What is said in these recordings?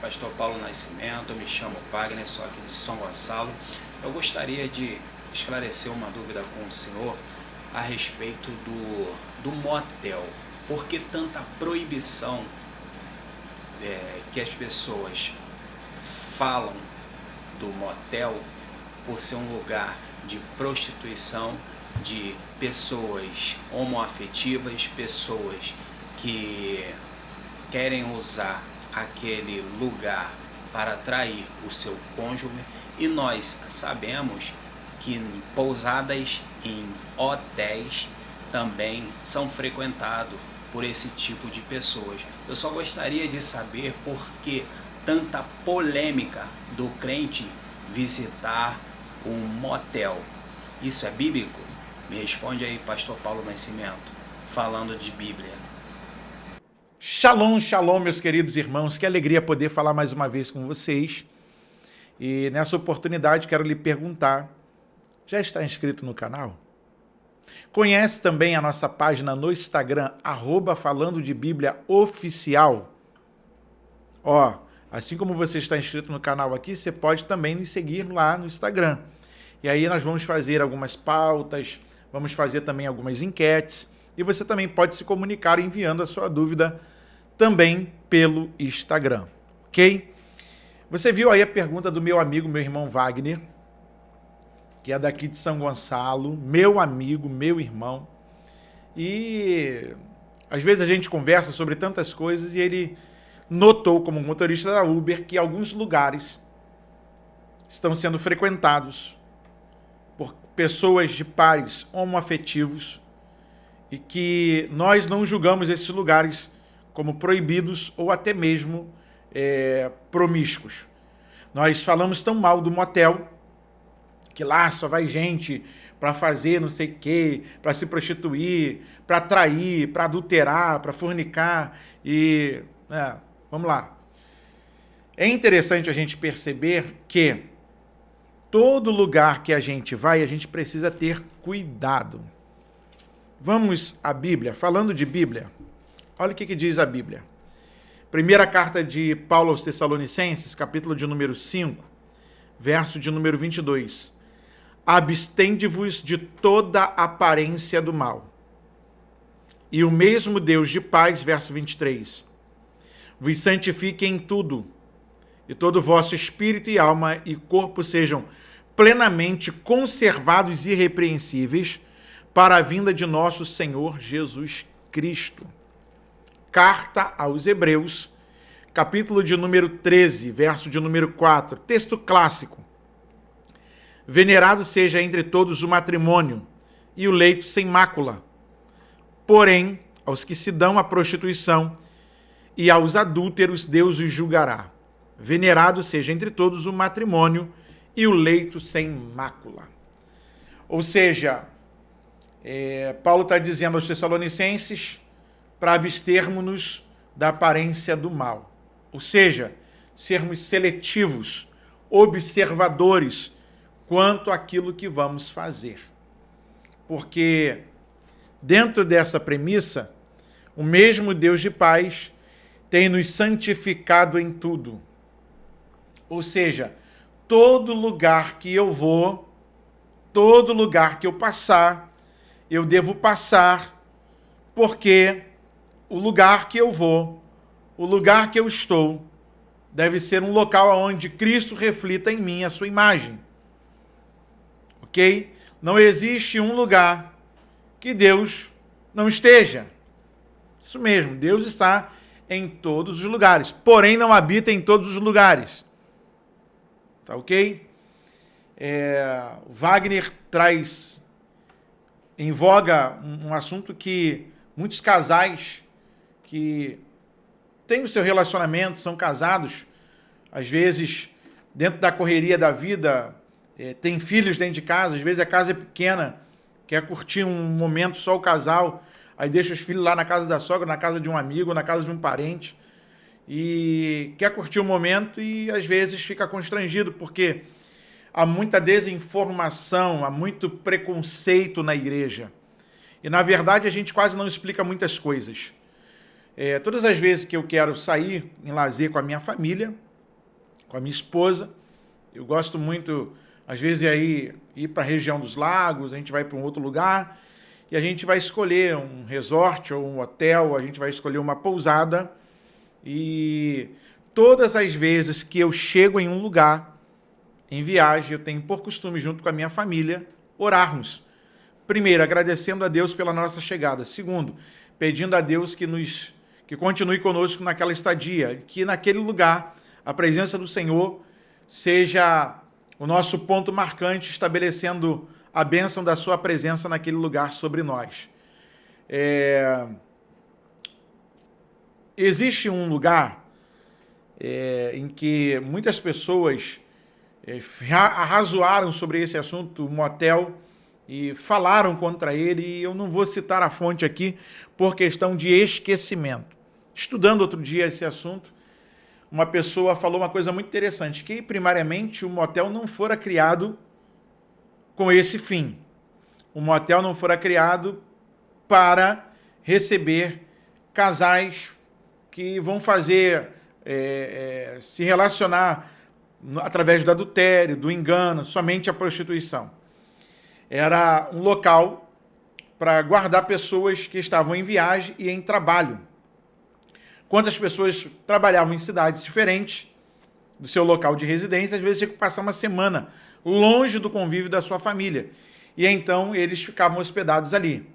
Pastor Paulo Nascimento, eu me chamo Wagner, sou aqui de São Gonçalo. Eu gostaria de esclarecer uma dúvida com o senhor a respeito do motel. Por que tanta proibição que as pessoas falam do motel por ser um lugar de prostituição de pessoas homoafetivas, pessoas que querem usar aquele lugar para atrair o seu cônjuge, e nós sabemos que em pousadas, em hotéis também são frequentados por esse tipo de pessoas. Eu só gostaria de saber por que tanta polêmica do crente visitar um motel. Isso é bíblico? Me responde aí, Pastor Paulo Nascimento, falando de Bíblia. Shalom, shalom, meus queridos irmãos. Que alegria poder falar mais uma vez com vocês. E nessa oportunidade quero lhe perguntar, já está inscrito no canal? Conhece também a nossa página no Instagram, @falando de Bíblia oficial? Assim como você está inscrito no canal aqui, você pode também nos seguir lá no Instagram. E aí nós vamos fazer algumas pautas, vamos fazer também algumas enquetes, e você também pode se comunicar enviando a sua dúvida também pelo Instagram, ok? Você viu aí a pergunta do meu amigo, meu irmão Wagner, que é daqui de São Gonçalo, meu amigo, meu irmão. E às vezes a gente conversa sobre tantas coisas e ele notou, como motorista da Uber, que alguns lugares estão sendo frequentados por pessoas de pares homoafetivos e que nós não julgamos esses lugares como proibidos ou até mesmo promíscuos. Nós falamos tão mal do motel, que lá só vai gente para fazer não sei o quê, para se prostituir, para trair, para adulterar, para fornicar e... vamos lá. É interessante a gente perceber que todo lugar que a gente vai, a gente precisa ter cuidado. Vamos à Bíblia. Falando de Bíblia, olha o que diz a Bíblia. Primeira carta de Paulo aos Tessalonicenses, capítulo de número 5, verso de número 22. Abstende-vos de toda aparência do mal. E o mesmo Deus de paz, verso 23, vos santifique em tudo, e todo o vosso espírito e alma e corpo sejam plenamente conservados e irrepreensíveis para a vinda de nosso Senhor Jesus Cristo. Carta aos Hebreus, capítulo de número 13, verso de número 4, texto clássico. Venerado seja entre todos o matrimônio e o leito sem mácula. Porém, aos que se dão à prostituição e aos adúlteros Deus os julgará. Venerado seja entre todos o matrimônio e o leito sem mácula. Ou seja, Paulo está dizendo aos Tessalonicenses para abstermos-nos da aparência do mal. Ou seja, sermos seletivos, observadores quanto àquilo que vamos fazer. Porque dentro dessa premissa, o mesmo Deus de paz tem nos santificado em tudo. Ou seja, todo lugar que eu vou, todo lugar que eu passar, eu devo passar, porque o lugar que eu vou, o lugar que eu estou, deve ser um local onde Cristo reflita em mim a sua imagem. Ok? Não existe um lugar que Deus não esteja. Isso mesmo, Deus está em todos os lugares, porém não habita em todos os lugares. Tá ok? Wagner traz em voga um assunto que muitos casais que têm o seu relacionamento, são casados, às vezes, dentro da correria da vida, tem filhos dentro de casa, às vezes a casa é pequena, quer curtir um momento só o casal, aí deixa os filhos lá na casa da sogra, na casa de um amigo, na casa de um parente, e quer curtir o momento e às vezes fica constrangido, porque há muita desinformação, há muito preconceito na igreja. E, na verdade, a gente quase não explica muitas coisas. Todas as vezes que eu quero sair em lazer com a minha família, com a minha esposa. Eu gosto muito, às vezes, ir para a região dos lagos, a gente vai para um outro lugar e a gente vai escolher um resort ou um hotel, a gente vai escolher uma pousada. E todas as vezes que eu chego em um lugar, em viagem, eu tenho por costume, junto com a minha família, orarmos. Primeiro, agradecendo a Deus pela nossa chegada. Segundo, pedindo a Deus que continue conosco naquela estadia, que naquele lugar a presença do Senhor seja o nosso ponto marcante, estabelecendo a bênção da sua presença naquele lugar sobre nós. Existe um lugar em que muitas pessoas arrazoaram sobre esse assunto, o motel, e falaram contra ele, e eu não vou citar a fonte aqui por questão de esquecimento. Estudando outro dia esse assunto, uma pessoa falou uma coisa muito interessante, que primariamente o motel não fora criado com esse fim. O motel não fora criado para receber casais que vão fazer, se relacionar através do adultério, do engano, somente a prostituição. Era um local para guardar pessoas que estavam em viagem e em trabalho. Quantas pessoas trabalhavam em cidades diferentes do seu local de residência, às vezes tinha que passar uma semana longe do convívio da sua família. E então eles ficavam hospedados ali.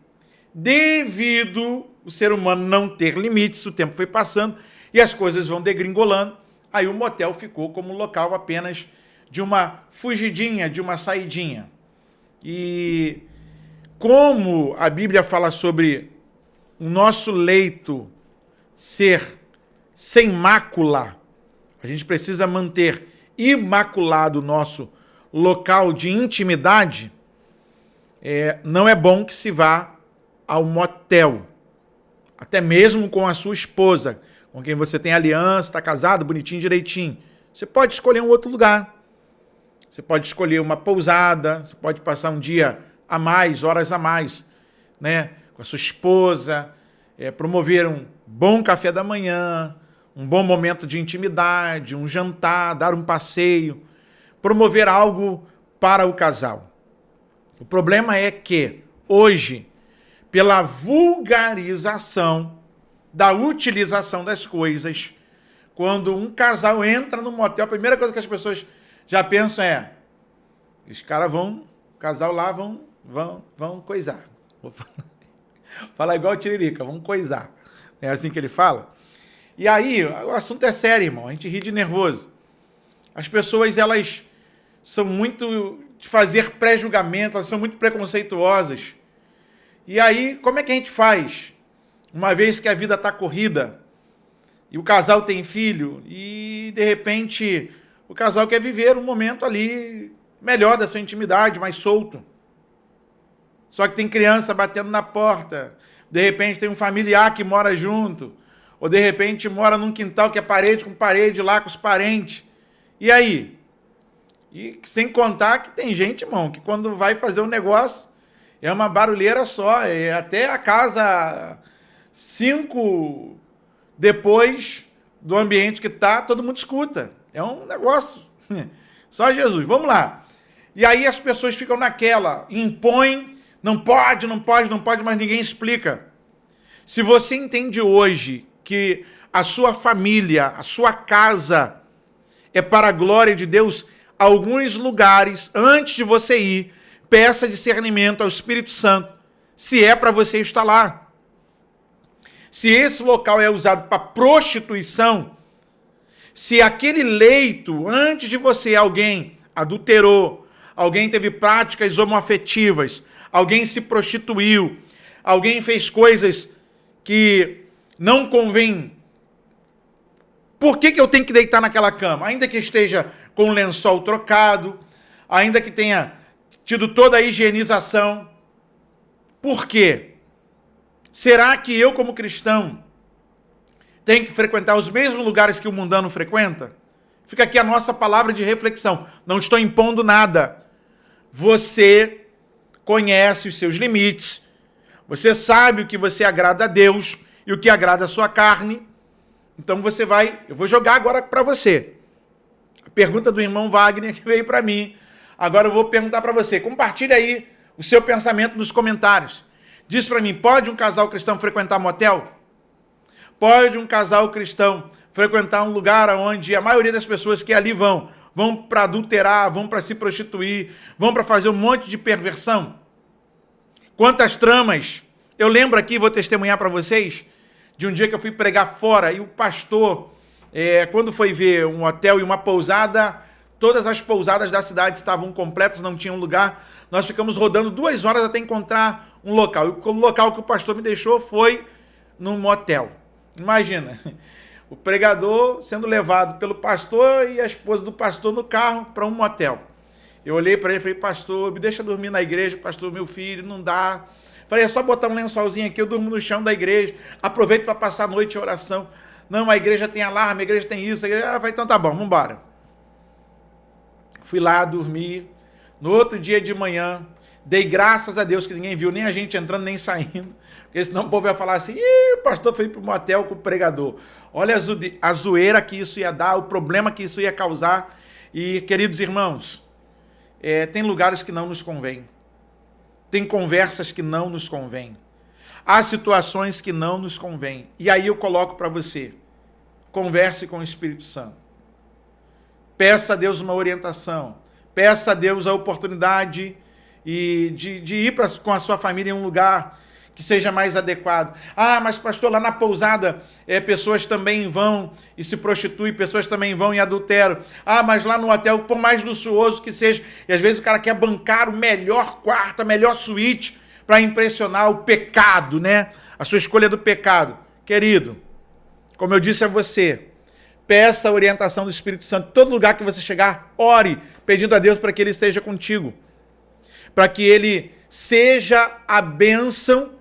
Devido o ser humano não ter limites, o tempo foi passando e as coisas vão degringolando, aí o motel ficou como local apenas de uma fugidinha, de uma saidinha. E como a Bíblia fala sobre o nosso leito ser sem mácula, a gente precisa manter imaculado o nosso local de intimidade, não é bom que se vá ao motel, até mesmo com a sua esposa, com quem você tem aliança, está casado, bonitinho, direitinho. Você pode escolher um outro lugar. Você pode escolher uma pousada, você pode passar um dia a mais, horas a mais, né, com a sua esposa, promover um bom café da manhã, um bom momento de intimidade, um jantar, dar um passeio, promover algo para o casal. O problema é que, hoje, pela vulgarização da utilização das coisas, quando um casal entra no motel, a primeira coisa que as pessoas já pensam os caras vão, o casal lá vão coisar. Vou falar igual o Tiririca, vão coisar. É assim que ele fala. E aí, o assunto é sério, irmão, a gente ri de nervoso. As pessoas, elas são muito de fazer pré-julgamento, elas são muito preconceituosas. E aí, como é que a gente faz? Uma vez que a vida está corrida e o casal tem filho e, de repente, o casal quer viver um momento ali melhor da sua intimidade, mais solto. Só que tem criança batendo na porta, de repente tem um familiar que mora junto, ou de repente mora num quintal que é parede com parede lá com os parentes. E aí? E sem contar que tem gente, irmão, que quando vai fazer um negócio é uma barulheira só, até a casa 5 depois do ambiente que tá, todo mundo escuta. É um negócio. Só Jesus. Vamos lá. E aí as pessoas ficam naquela, impõem, não pode, mas ninguém explica. Se você entende hoje que a sua família, a sua casa é para a glória de Deus, alguns lugares, antes de você ir, peça discernimento ao Espírito Santo, se é para você estar lá. Se esse local é usado para prostituição, se aquele leito, antes de você, alguém adulterou, alguém teve práticas homoafetivas, alguém se prostituiu, alguém fez coisas que não convém, por que eu tenho que deitar naquela cama? Ainda que esteja com o lençol trocado, ainda que tenha tido toda a higienização. Por quê? Será que eu, como cristão, tenho que frequentar os mesmos lugares que o mundano frequenta? Fica aqui a nossa palavra de reflexão. Não estou impondo nada. Você conhece os seus limites. Você sabe o que você agrada a Deus e o que agrada a sua carne. Então você vai... Eu vou jogar agora para você. Pergunta do irmão Wagner que veio para mim. Agora eu vou perguntar para você. Compartilha aí o seu pensamento nos comentários. Diz para mim, pode um casal cristão frequentar motel? Pode um casal cristão frequentar um lugar onde a maioria das pessoas que ali vão para adulterar, vão para se prostituir, vão para fazer um monte de perversão? Quantas tramas? Eu lembro aqui, vou testemunhar para vocês, de um dia que eu fui pregar fora e o pastor, quando foi ver um hotel e uma pousada, todas as pousadas da cidade estavam completas, não tinham lugar. Nós ficamos rodando 2 horas até encontrar um local. E o local que o pastor me deixou foi num motel. Imagina, o pregador sendo levado pelo pastor e a esposa do pastor no carro para um motel. Eu olhei para ele e falei, pastor, me deixa dormir na igreja, pastor, meu filho, não dá. Falei, é só botar um lençolzinho aqui, eu durmo no chão da igreja, aproveito para passar a noite em oração. Não, a igreja tem alarme, a igreja tem isso. A igreja... falei, então tá bom, vamos embora. Fui lá dormir. No outro dia de manhã, dei graças a Deus que ninguém viu, nem a gente entrando, nem saindo. Porque senão o povo ia falar assim, ih, o pastor foi para o motel com o pregador. Olha a zoeira que isso ia dar, o problema que isso ia causar. E, queridos irmãos, tem lugares que não nos convém. Tem conversas que não nos convêm. Há situações que não nos convêm. E aí eu coloco para você, converse com o Espírito Santo. Peça a Deus uma orientação. Peça a Deus a oportunidade de ir com a sua família em um lugar que seja mais adequado. Ah, mas pastor, lá na pousada pessoas também vão e se prostituem, pessoas também vão e adulteram. Ah, mas lá no hotel, por mais luxuoso que seja, e às vezes o cara quer bancar o melhor quarto, a melhor suíte para impressionar o pecado, né? A sua escolha do pecado. Querido, como eu disse a você, peça a orientação do Espírito Santo. Todo lugar que você chegar, ore, pedindo a Deus para que Ele esteja contigo. Para que Ele seja a bênção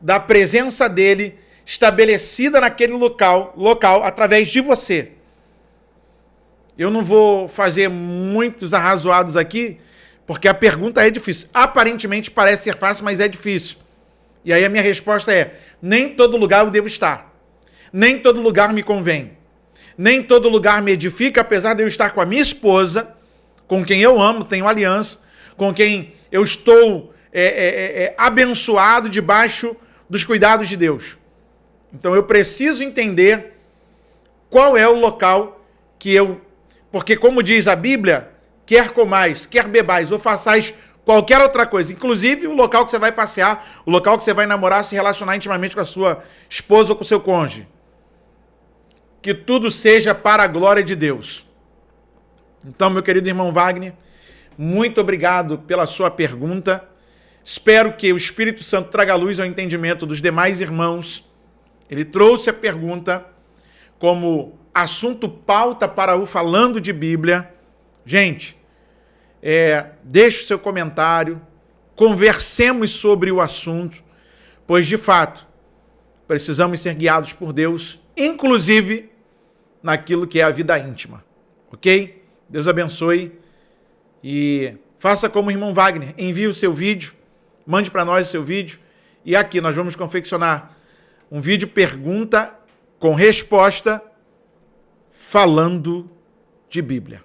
da presença dEle estabelecida naquele local através de você. Eu não vou fazer muitos arrazoados aqui, porque a pergunta é difícil. Aparentemente parece ser fácil, mas é difícil. E aí a minha resposta é, nem todo lugar eu devo estar. Nem todo lugar me convém. Nem todo lugar me edifica, apesar de eu estar com a minha esposa, com quem eu amo, tenho aliança, com quem eu estou abençoado debaixo dos cuidados de Deus. Então eu preciso entender qual é o local que eu... Porque como diz a Bíblia, quer comais, quer bebais ou façais qualquer outra coisa, inclusive o local que você vai passear, o local que você vai namorar, se relacionar intimamente com a sua esposa ou com o seu cônjuge. Que tudo seja para a glória de Deus. Então, meu querido irmão Wagner, muito obrigado pela sua pergunta. Espero que o Espírito Santo traga luz ao entendimento dos demais irmãos. Ele trouxe a pergunta como assunto pauta para o Falando de Bíblia. Gente, deixe o seu comentário, conversemos sobre o assunto, pois, de fato, precisamos ser guiados por Deus, inclusive naquilo que é a vida íntima. Ok? Deus abençoe e faça como o irmão Wagner. Envie o seu vídeo, mande para nós o seu vídeo e aqui nós vamos confeccionar um vídeo pergunta com resposta falando de Bíblia.